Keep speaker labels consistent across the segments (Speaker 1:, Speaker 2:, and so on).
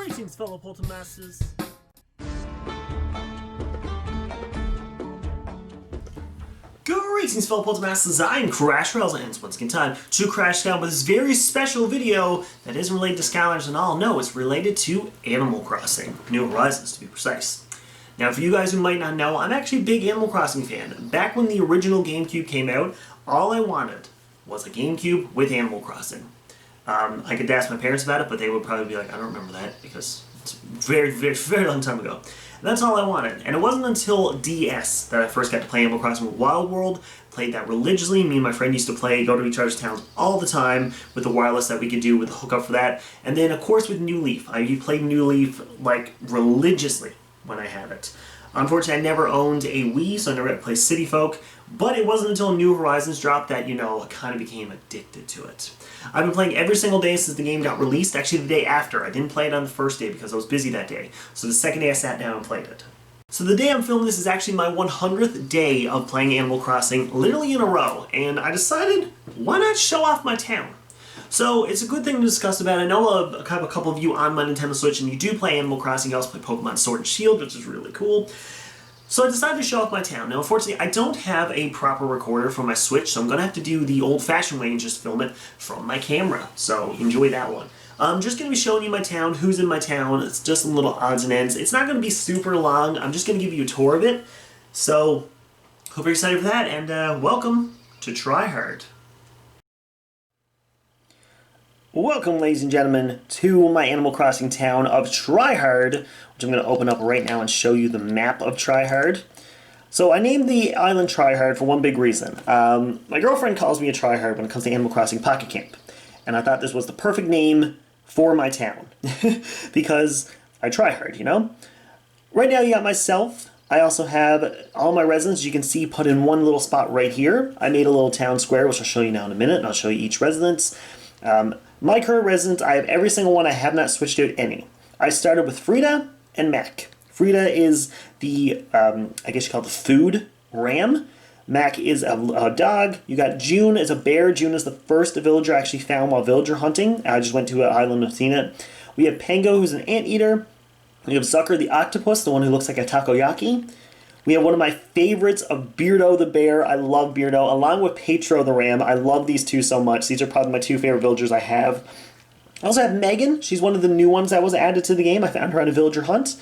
Speaker 1: Greetings, fellow Poltermasters. Greetings, fellow Poltermasters. I'm Rowsell, and it's once again time to crash down with this very special video that isn't related to Skylanders at all. No, it's related to Animal Crossing, New Horizons to be precise. Now, for you guys who might not know, I'm actually a big Animal Crossing fan. Back when the original GameCube came out, all I wanted was a GameCube with Animal Crossing. I could ask my parents about it, but they would probably be like, I don't remember that, because it's a very, very, very long time ago. And that's all I wanted. And it wasn't until DS that I first got to play Animal Crossing Wild World. Played that religiously. Me and my friend used to go to each other's towns all the time with the wireless that we could do with the hookup for that. And then, of course, with New Leaf. I played New Leaf, like, religiously when I had it. Unfortunately, I never owned a Wii, so I never got to play City Folk. But it wasn't until New Horizons dropped that, I kind of became addicted to it. I've been playing every single day since the game got released, actually the day after. I didn't play it on the first day because I was busy that day. So the second day I sat down and played it. So the day I'm filming this is actually my 100th day of playing Animal Crossing, literally in a row. And I decided, why not show off my town? So it's a good thing to discuss about. I know a couple of you on my Nintendo Switch and you do play Animal Crossing. You also play Pokemon Sword and Shield, which is really cool. So I decided to show off my town. Now, unfortunately, I don't have a proper recorder for my Switch, so I'm going to have to do the old-fashioned way and just film it from my camera. So enjoy that one. I'm just going to be showing you my town, who's in my town. It's just some little odds and ends. It's not going to be super long. I'm just going to give you a tour of it. So, hope you're excited for that, and welcome to Try Hard. Welcome, ladies and gentlemen, to my Animal Crossing town of Tryhard, which I'm going to open up right now and show you the map of Tryhard. So I named the island Tryhard for one big reason. My girlfriend calls me a tryhard when it comes to Animal Crossing Pocket Camp, and I thought this was the perfect name for my town, because I try hard, Right now you got myself. I also have all my residents, you can see, put in one little spot right here. I made a little town square, which I'll show you now in a minute, and I'll show you each residence. My current residents, I have every single one. I have not switched out any. I started with Frida and Mac. Frida is the, I guess you call it the food ram. Mac is a dog. You got June as a bear. June is the first villager I actually found while villager hunting. I just went to an island and seen it. We have Pango, who's an anteater. We have Zucker the octopus, the one who looks like a takoyaki. We have one of my favorites of Beardo the bear. I love Beardo, along with Petro the ram. I love these two so much. These are probably my two favorite villagers I have. I also have Megan. She's one of the new ones that was added to the game. I found her on a villager hunt.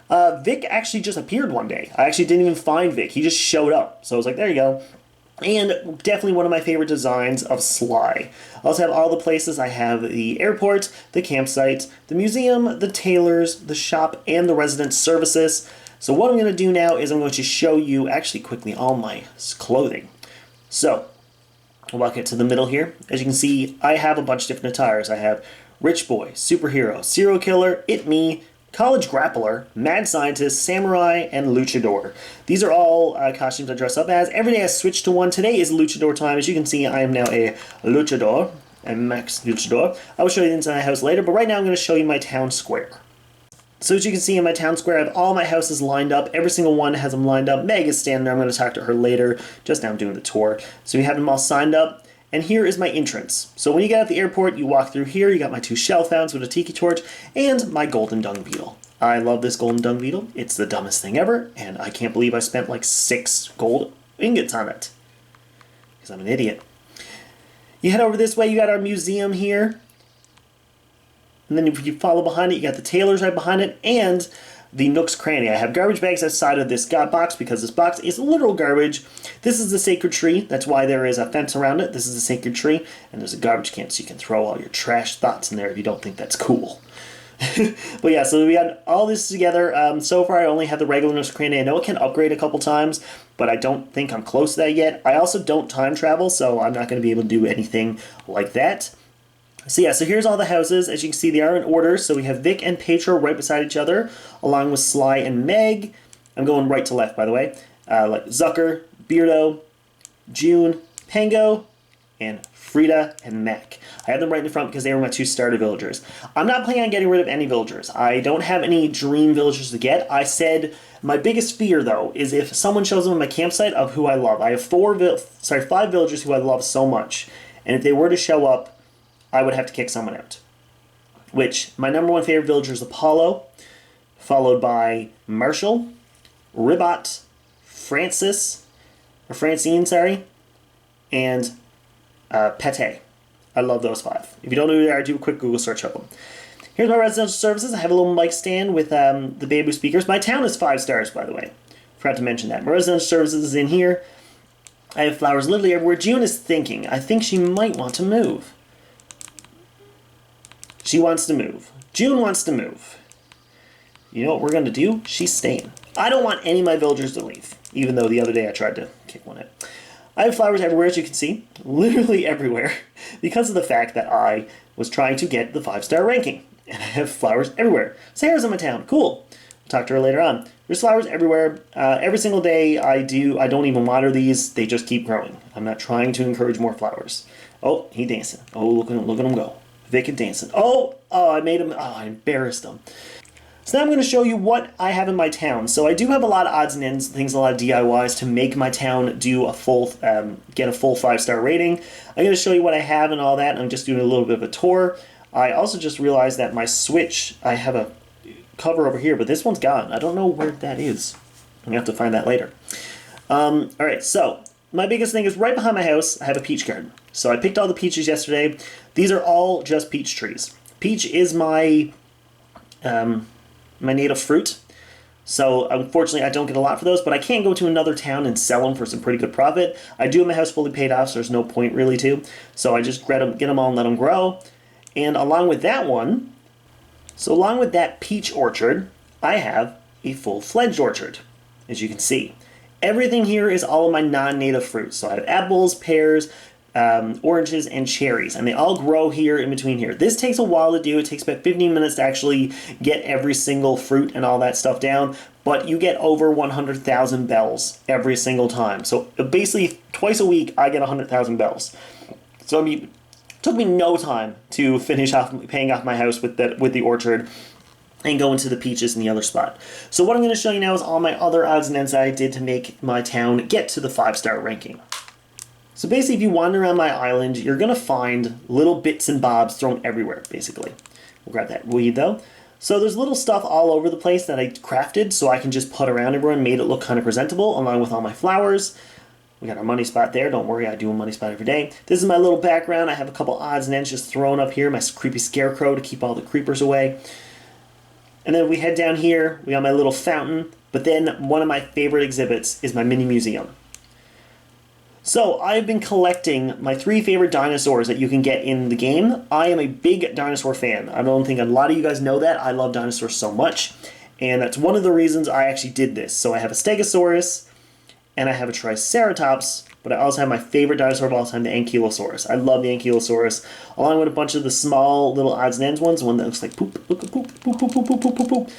Speaker 1: Vic actually just appeared one day. I actually didn't even find Vic. He just showed up. So I was like, there you go. And definitely one of my favorite designs of Sly. I also have all the places. I have the airport, the campsite, the museum, the tailors, the shop, and the resident services. So what I'm going to do now is I'm going to show you, actually quickly, all my clothing. So, I'll walk it to the middle here. As you can see, I have a bunch of different attires. I have Rich Boy, Superhero, Serial Killer, It Me, College Grappler, Mad Scientist, Samurai, and Luchador. These are all costumes I dress up as. Every day I switch to one. Today is Luchador time. As you can see, I am now a Luchador, a Max Luchador. I will show you the inside of the house later, but right now I'm going to show you my town square. So as you can see in my town square, I have all my houses lined up. Every single one has them lined up. Meg is standing there. I'm going to talk to her later. Just now I'm doing the tour. So we have them all signed up. And here is my entrance. So when you get out the airport, you walk through here. You got my two shell fountains with a tiki torch and my golden dung beetle. I love this golden dung beetle. It's the dumbest thing ever. And I can't believe I spent like 6 gold ingots on it. Because I'm an idiot. You head over this way. You got our museum here. And then if you follow behind it, you got the tailors right behind it, and the Nook's Cranny. I have garbage bags outside of this box because this box is literal garbage. This is the sacred tree. That's why there is a fence around it. This is the sacred tree, and there's a garbage can so you can throw all your trash thoughts in there if you don't think that's cool. But yeah, so we got all this together. So far, I only have the regular Nook's Cranny. I know it can upgrade a couple times, but I don't think I'm close to that yet. I also don't time travel, so I'm not going to be able to do anything like that. So yeah, so here's all the houses. As you can see, they are in order. So we have Vic and Petro right beside each other, along with Sly and Meg. I'm going right to left, by the way. Like Zucker, Beardo, June, Pango, and Frida and Mac. I have them right in the front because they were my 2 starter villagers. I'm not planning on getting rid of any villagers. I don't have any dream villagers to get. I said my biggest fear, though, is if someone shows up in my campsite of who I love. I have 5 villagers who I love so much. And if they were to show up, I would have to kick someone out. which my number one favorite villager is Apollo, followed by Marshall, Ribot, Francine, sorry, and Pete. I love those 5. If you don't know who they are, do a quick Google search of them. Here's my residential services. I have a little mic stand with the Bamboo speakers. My town is 5 stars, by the way. Forgot to mention that. My residential services is in here. I have flowers literally everywhere. June is thinking. I think she might want to move. She wants to move. June wants to move. You know what we're going to do? She's staying. I don't want any of my villagers to leave, even though the other day I tried to kick one out. I have flowers everywhere, as you can see. Literally everywhere. Because of the fact that I was trying to get the 5-star ranking. And I have flowers everywhere. Sarah's in my town. Cool. I'll talk to her later on. There's flowers everywhere. Every single day I don't even water these. They just keep growing. I'm not trying to encourage more flowers. Oh, he dancing. Oh, look at him go. Vic is dancing. Oh, I made him. Oh, I embarrassed him. So now I'm going to show you what I have in my town. So I do have a lot of odds and ends, things, a lot of DIYs to make my town do a full, get a full 5-star rating. I'm going to show you what I have and all that. I'm just doing a little bit of a tour. I also just realized that my Switch, I have a cover over here, but this one's gone. I don't know where that is. I'm going to have to find that later. Alright, so my biggest thing is right behind my house, I have a peach garden. So I picked all the peaches yesterday. These are all just peach trees. Peach is my my native fruit. So unfortunately I don't get a lot for those, but I can go to another town and sell them for some pretty good profit. I do have my house fully paid off, so there's no point really to. So I just get them all and let them grow. And along with that one, so along with that peach orchard, I have a full-fledged orchard, as you can see. Everything here is all of my non-native fruits. So I have apples, pears, oranges, and cherries, and they all grow here in between here. This takes a while to do. It takes about 15 minutes to actually get every single fruit and all that stuff down, but you get over 100,000 bells every single time. So basically, twice a week, I get 100,000 bells. So I mean, took me no time to finish off paying off my house with the orchard and go into the peaches in the other spot. So what I'm going to show you now is all my other odds and ends that I did to make my town get to the 5-star ranking. So basically, if you wander around my island, you're going to find little bits and bobs thrown everywhere, basically. We'll grab that weed, though. So there's little stuff all over the place that I crafted so I can just put around everywhere and made it look kind of presentable, along with all my flowers. We got our money spot there. Don't worry, I do a money spot every day. This is my little background. I have a couple odds and ends just thrown up here. My creepy scarecrow to keep all the creepers away. And then we head down here. We got my little fountain. But then one of my favorite exhibits is my mini museum. So I've been collecting my 3 favorite dinosaurs that you can get in the game. I am a big dinosaur fan. I don't think a lot of you guys know that. I love dinosaurs so much. And that's one of the reasons I actually did this. So I have a Stegosaurus, and I have a Triceratops, but I also have my favorite dinosaur of all time, the Ankylosaurus. I love the Ankylosaurus, along with a bunch of the small little odds and ends ones, one that looks like poop, look at poop, poop, poop, poop, poop, poop, poop, poop.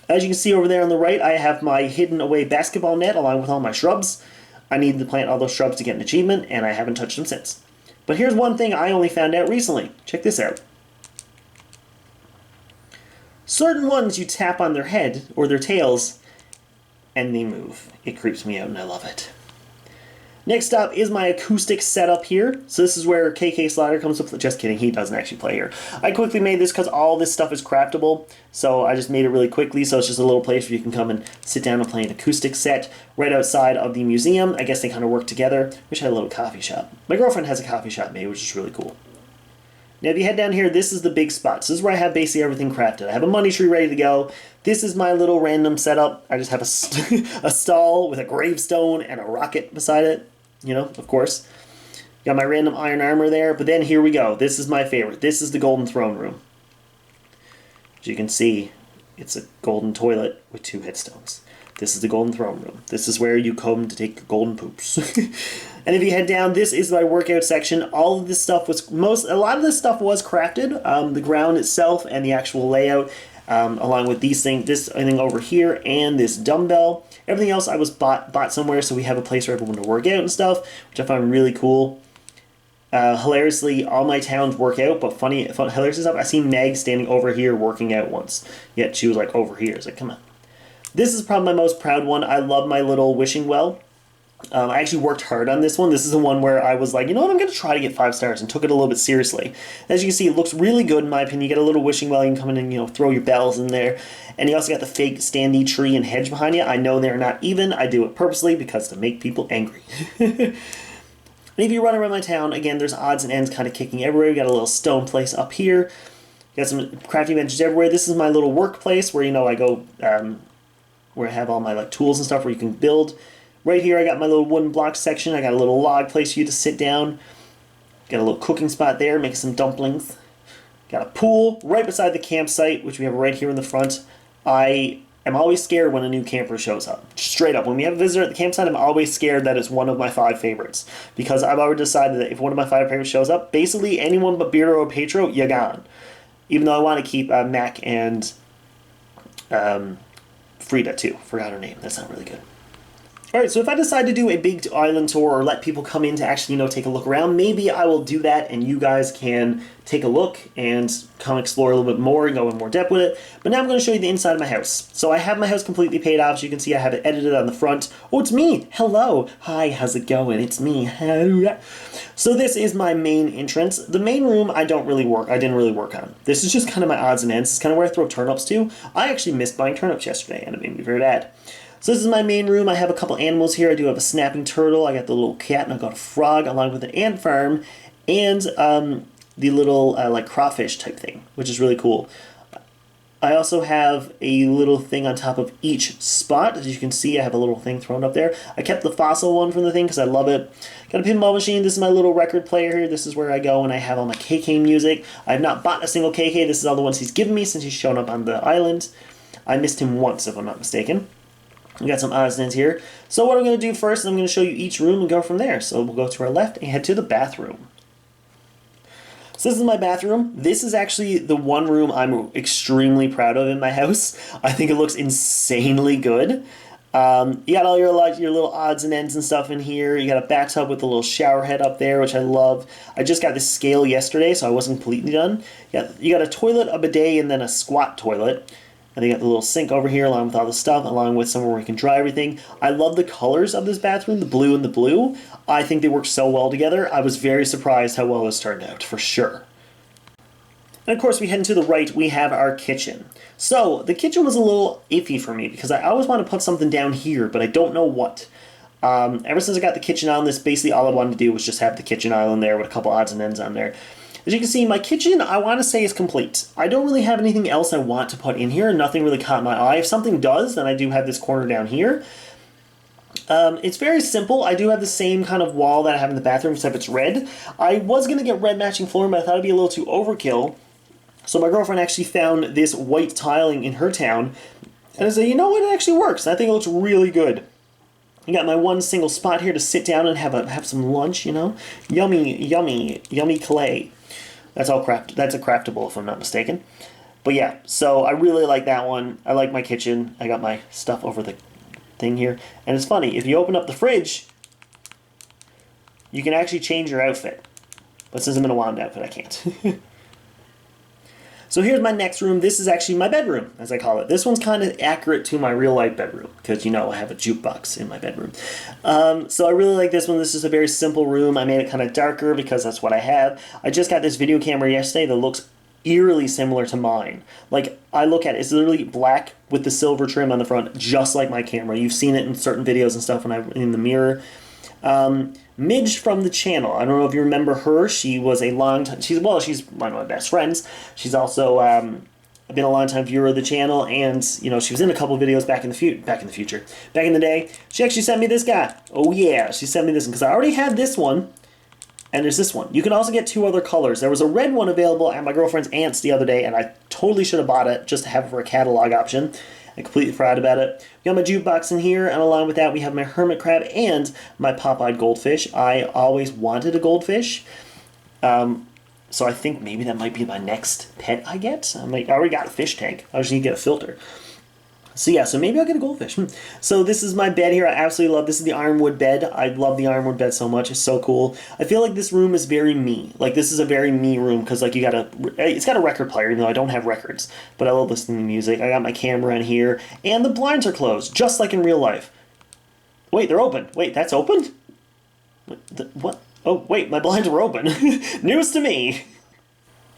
Speaker 1: As you can see over there on the right, I have my hidden away basketball net along with all my shrubs. I needed to plant all those shrubs to get an achievement, and I haven't touched them since. But here's one thing I only found out recently. Check this out. Certain ones you tap on their head or their tails, and they move. It creeps me out and I love it. Next up is my acoustic setup here. So this is where KK Slider comes up. Just kidding, he doesn't actually play here. I quickly made this because all this stuff is craftable. So I just made it really quickly. So it's just a little place where you can come and sit down and play an acoustic set right outside of the museum. I guess they kind of work together. Wish I had a little coffee shop. My girlfriend has a coffee shop made, which is really cool. Now if you head down here, this is the big spot. So this is where I have basically everything crafted. I have a money tree ready to go. This is my little random setup. I just have a stall with a gravestone and a rocket beside it. You know, of course. Got my random iron armor there. But then here we go. This is my favorite. This is the golden throne room. As you can see, it's a golden toilet with 2 headstones. This is the golden throne room. This is where you come to take golden poops. And if you head down, this is my workout section. All of this stuff was a lot of this stuff was crafted. The ground itself and the actual layout, along with these things, this thing over here, and this dumbbell. Everything else I was bought somewhere, so we have a place for everyone to work out and stuff, which I find really cool. Hilariously, all my towns work out, but hilarious stuff. I seen Meg standing over here working out once. Yet she was like over here. It's like, come on. This is probably my most proud one. I love my little wishing well. I actually worked hard on this one. This is the one where I was like, you know what, I'm going to try to get 5 stars, and took it a little bit seriously. As you can see, it looks really good in my opinion. You get a little wishing well, you can come in and, you know, throw your bells in there. And you also got the fake standee tree and hedge behind you. I know they're not even. I do it purposely because to make people angry. And if you run around my town, again, there's odds and ends kind of kicking everywhere. We got a little stone place up here. Got some crafting benches everywhere. This is my little workplace where, you know, I go, where I have all my like tools and stuff where you can build. Right here I got my little wooden block section. I got a little log place for you to sit down. Got a little cooking spot there, making some dumplings. Got a pool right beside the campsite, which we have right here in the front. I am always scared when a new camper shows up. Straight up, when we have a visitor at the campsite, I'm always scared that it's one of my 5 favorites. Because I've already decided that if one of my 5 favorites shows up, basically anyone but Beardo or Petro, you're gone. Even though I want to keep Mac and Frida too. Forgot her name. That's not really good. Alright, so if I decide to do a big island tour or let people come in to actually, you know, take a look around, maybe I will do that and you guys can take a look and come explore a little bit more and go in more depth with it. But now I'm going to show you the inside of my house. So I have my house completely paid off. As you can see, I have it edited on the front. Oh, it's me! Hello! Hi, how's it going? It's me. So this is my main entrance. The main room I didn't really work on. This is just kind of my odds and ends. It's kind of where I throw turnips to. I actually missed buying turnips yesterday and it made me very bad. So this is my main room. I have a couple animals here. I do have a snapping turtle. I got the little cat, and I've got a frog, along with an ant farm, and the little like crawfish type thing, which is really cool. I also have a little thing on top of each spot. As you can see, I have a little thing thrown up there. I kept the fossil one from the thing because I love it. Got a pinball machine. This is my little record player here. This is where I go and I have all my KK music. I have not bought a single KK. This is all the ones he's given me since he's shown up on the island. I missed him once, if I'm not mistaken. We got some odds and ends here. So what I'm going to do first is I'm going to show you each room and go from there. So we'll go to our left and head to the bathroom. So this is my bathroom. This is actually the one room I'm extremely proud of in my house. I think it looks insanely good. You got all your little odds and ends and stuff in here. You got a bathtub with a little shower head up there, which I love. I just got this scale yesterday, so I wasn't completely done. You got a toilet, a bidet, and then a squat toilet. And they got the little sink over here along with all the stuff, along with somewhere where you can dry everything. I love the colors of this bathroom, the blue and the blue. I think they work so well together. I was very surprised how well this turned out, for sure. And of course, we head into the right, we have our kitchen. So, the kitchen was a little iffy for me, because I always want to put something down here, but I don't know what. Ever since I got the kitchen island, this basically all I wanted to do was just have the kitchen island there with a couple odds and ends on there. As you can see, my kitchen, I want to say, is complete. I don't really have anything else I want to put in here. Nothing really caught my eye. If something does, then I do have this corner down here. It's very simple. I do have the same kind of wall that I have in the bathroom, except it's red. I was going to get red matching flooring, but I thought it'd be a little too overkill. So my girlfriend actually found this white tiling in her town, and I said, you know what, it actually works. I think it looks really good. I got my one single spot here to sit down and have some lunch, you know. Yummy, yummy, yummy clay. That's all that's a craftable, if I'm not mistaken. But yeah, so I really like that one. I like my kitchen. I got my stuff over the thing here. And it's funny, if you open up the fridge, you can actually change your outfit. But since I'm in a wand outfit, I can't. So here's my next room. This is actually my bedroom, as I call it. This one's kind of accurate to my real-life bedroom, because, you know, I have a jukebox in my bedroom. So I really like this one. This is a very simple room. I made it kind of darker because that's what I have. I just got this video camera yesterday that looks eerily similar to mine. Like, I look at it, it's literally black with the silver trim on the front, just like my camera. You've seen it in certain videos and stuff when I'm in the mirror. Midge from the channel. I don't know if you remember her. She was a long time. She's one of my best friends. She's also been a long time viewer of the channel, and you know she was in a couple of videos back in the day. She actually sent me this guy. Oh yeah, she sent me this one because I already had this one, and there's this one. You can also get 2 other colors. There was a red one available at my girlfriend's aunt's the other day, and I totally should have bought it just to have it for a catalog option. I completely forgot about it. We got my jukebox in here, and along with that we have my hermit crab and my pop-eyed goldfish. I always wanted a goldfish, so I think maybe that might be my next pet I get. I already got a fish tank. I just need to get a filter. So yeah, so maybe I'll get a goldfish. So this is my bed here. I absolutely love this. Is the ironwood bed. I love the ironwood bed so much. It's so cool. I feel like this room is very me. Like this is a very me room because like it's got a record player even though I don't have records. But I love listening to music. I got my camera in here and the blinds are closed just like in real life. Wait, they're open. Wait, that's open? What? Oh, wait, my blinds were open. News to me.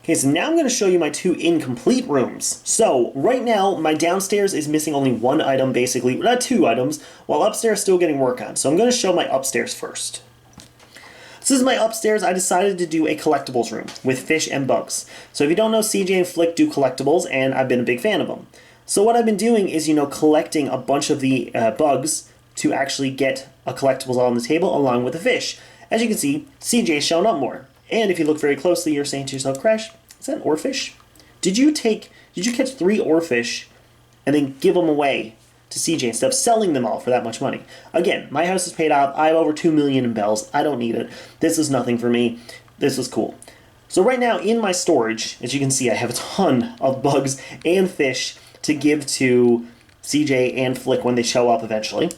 Speaker 1: Okay, so now I'm going to show you my 2 incomplete rooms. So, right now, my downstairs is missing only 1 item, basically. Not 2 items, while upstairs still getting work on. So I'm going to show my upstairs first. This is my upstairs. I decided to do a collectibles room with fish and bugs. So if you don't know, CJ and Flick do collectibles, and I've been a big fan of them. So what I've been doing is, collecting a bunch of the bugs to actually get a collectibles on the table along with the fish. As you can see, CJ is showing up more. And if you look very closely, you're saying to yourself, Crash, is that an oarfish? Did you catch 3 oarfish and then give them away to CJ instead of selling them all for that much money? Again, my house is paid off. I have over 2 million in bells. I don't need it. This is nothing for me. This is cool. So right now in my storage, as you can see, I have a ton of bugs and fish to give to CJ and Flick when they show up eventually.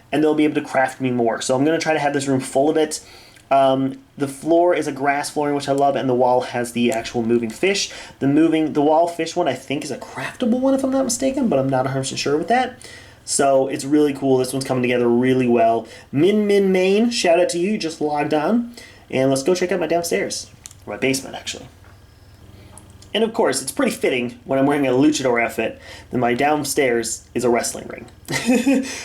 Speaker 1: And they'll be able to craft me more. So I'm going to try to have this room full of it. The floor is a grass flooring, which I love, and the wall has the actual moving fish. The wall fish one, I think, is a craftable one, if I'm not mistaken, but I'm not 100% sure with that. So it's really cool. This one's coming together really well. Main, shout out to you. You just logged on. And let's go check out my downstairs. Or my basement, actually. And of course, it's pretty fitting when I'm wearing a luchador outfit that my downstairs is a wrestling ring.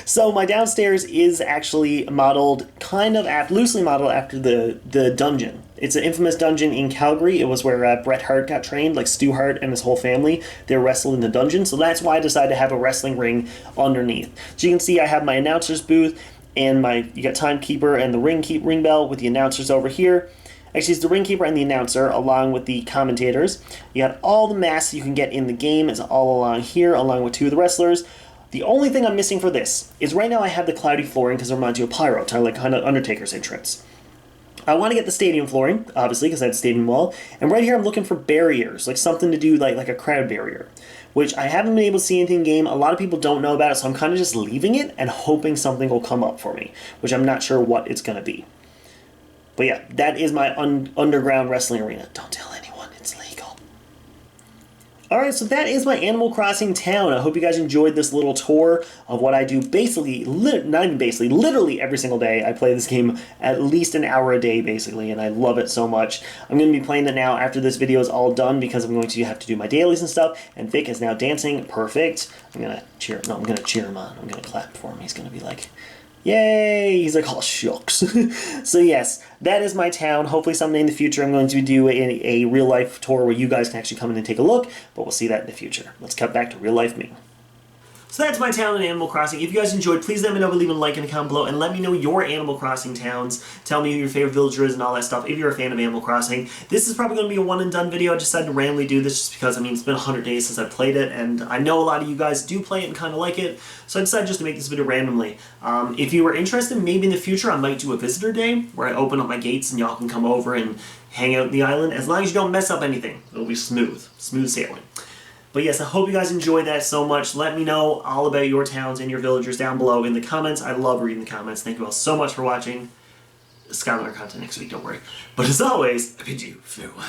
Speaker 1: So my downstairs is actually modeled, loosely modeled after the dungeon. It's an infamous dungeon in Calgary. It was where Bret Hart got trained, like Stu Hart and his whole family. They wrestled in the dungeon, so that's why I decided to have a wrestling ring underneath. So you can see I have my announcer's booth, and you got timekeeper and the ring bell with the announcers over here. Actually, it's the ring keeper and the announcer, along with the commentators. You got all the masks you can get in the game. It's all along here, along with 2 of the wrestlers. The only thing I'm missing for this is right now I have the cloudy flooring because it reminds you of Pyro, kind of Undertaker's entrance. I want to get the stadium flooring, obviously, because I have the stadium wall. And right here I'm looking for barriers, like something to do like a crowd barrier, which I haven't been able to see anything in game. A lot of people don't know about it, so I'm kind of just leaving it and hoping something will come up for me, which I'm not sure what it's going to be. But yeah, that is my underground wrestling arena. Don't tell anyone, it's legal. Alright, so that is my Animal Crossing town. I hope you guys enjoyed this little tour of what I do literally every single day. I play this game at least an hour a day, basically, and I love it so much. I'm going to be playing it now after this video is all done because I'm going to have to do my dailies and stuff, and Vic is now dancing. Perfect. I'm going to cheer him on. I'm going to clap for him. He's going to be like, yay! He's like, oh, shucks. So yes, that is my town. Hopefully someday in the future I'm going to do a real-life tour where you guys can actually come in and take a look, but we'll see that in the future. Let's cut back to real-life me. So that's my town in Animal Crossing. If you guys enjoyed, please let me know by leaving a like and a comment below, and let me know your Animal Crossing towns. Tell me who your favorite villager is and all that stuff if you're a fan of Animal Crossing. This is probably going to be a one-and-done video. I decided to randomly do this just because, it's been 100 days since I played it, and I know a lot of you guys do play it and kind of like it, so I decided just to make this video randomly. If you were interested, maybe in the future I might do a visitor day where I open up my gates and y'all can come over and hang out in the island. As long as you don't mess up anything, it'll be smooth sailing. But yes, I hope you guys enjoyed that so much. Let me know all about your towns and your villagers down below in the comments. I love reading the comments. Thank you all so much for watching. Skylar content next week, don't worry. But as always, I bid you farewell.